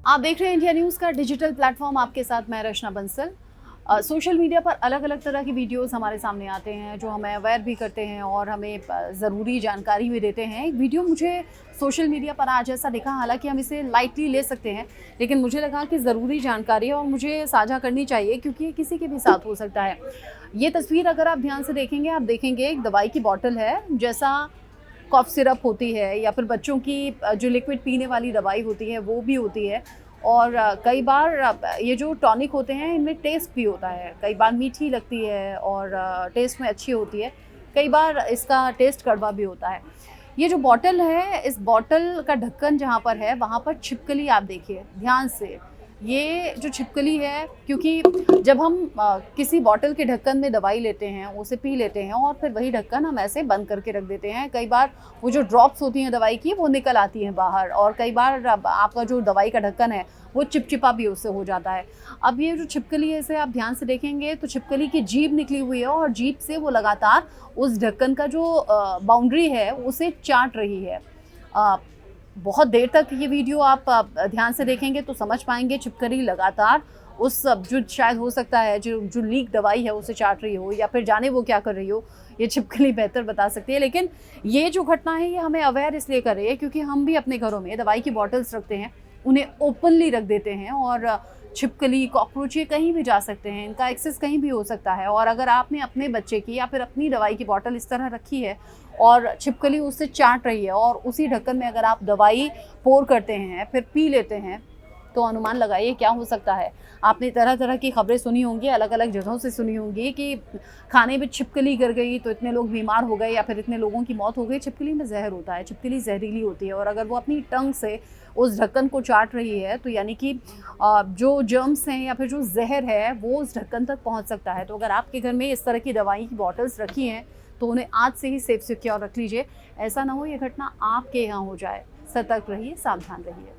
आप देख रहे हैं इंडिया न्यूज़ का डिजिटल प्लेटफॉर्म, आपके साथ मैं रचना बंसल। सोशल मीडिया पर अलग अलग तरह की वीडियोस हमारे सामने आते हैं जो हमें अवेयर भी करते हैं और हमें ज़रूरी जानकारी भी देते हैं। एक वीडियो मुझे सोशल मीडिया पर आज ऐसा दिखा, हालांकि हम इसे लाइटली ले सकते हैं, लेकिन मुझे लगा कि ज़रूरी जानकारी है और मुझे साझा करनी चाहिए क्योंकि ये किसी के भी साथ हो सकता है। ये तस्वीर अगर आप ध्यान से देखेंगे, आप देखेंगे एक दवाई की बॉटल है, जैसा कॉफ सिरप होती है या फिर बच्चों की जो लिक्विड पीने वाली दवाई होती है वो भी होती है। और कई बार ये जो टॉनिक होते हैं इनमें टेस्ट भी होता है, कई बार मीठी लगती है और टेस्ट में अच्छी होती है, कई बार इसका टेस्ट कड़वा भी होता है। ये जो बॉटल है, इस बॉटल का ढक्कन जहाँ पर है वहाँ पर छिपकली आप देखिए ध्यान से। ये जो छिपकली है, क्योंकि जब हम किसी बॉटल के ढक्कन में दवाई लेते हैं, उसे पी लेते हैं और फिर वही ढक्कन हम ऐसे बंद करके रख देते हैं, कई बार वो जो ड्रॉप्स होती हैं दवाई की वो निकल आती हैं बाहर और कई बार आपका जो दवाई का ढक्कन है वो चिपचिपा भी उससे हो जाता है। अब ये जो छिपकली है, इसे आप ध्यान से देखेंगे तो छिपकली की जीभ निकली हुई है और जीभ से वो लगातार उस ढक्कन का जो बाउंड्री है उसे चाट रही है। बहुत देर तक ये वीडियो आप ध्यान से देखेंगे तो समझ पाएंगे छिपकली लगातार उस जो शायद हो सकता है जो लीक दवाई है उसे चाट रही हो या फिर जाने वो क्या कर रही हो, ये छिपकली बेहतर बता सकती है। लेकिन ये जो घटना है ये हमें अवेयर इसलिए कर रही है क्योंकि हम भी अपने घरों में दवाई की बॉटल्स रखते हैं, उन्हें ओपनली रख देते हैं और छिपकली कॉकरोच ये कहीं भी जा सकते हैं, इनका एक्सेस कहीं भी हो सकता है। और अगर आपने अपने बच्चे की या फिर अपनी दवाई की बोतल इस तरह रखी है और छिपकली उससे चाट रही है और उसी ढक्कन में अगर आप दवाई पोर करते हैं फिर पी लेते हैं, तो अनुमान लगाइए क्या हो सकता है। आपने तरह तरह की खबरें सुनी होंगी, अलग अलग जगहों से सुनी होंगी कि खाने में छिपकली गिर गई तो इतने लोग बीमार हो गए या फिर इतने लोगों की मौत हो गई। छिपकली में जहर होता है, छिपकली जहरीली होती है और अगर वो अपनी टंग से उस ढक्कन को चाट रही है तो यानी कि जो जर्म्स हैं या फिर जो जहर है वो उस ढक्कन तक पहुंच सकता है। तो अगर आपके घर में इस तरह की दवाई की बॉटल्स रखी हैं तो उन्हें आज से ही सेफ सिक्योर रख लीजिए, ऐसा ना हो ये घटना आपके यहाँ हो जाए। सतर्क रहिए, सावधान रहिए।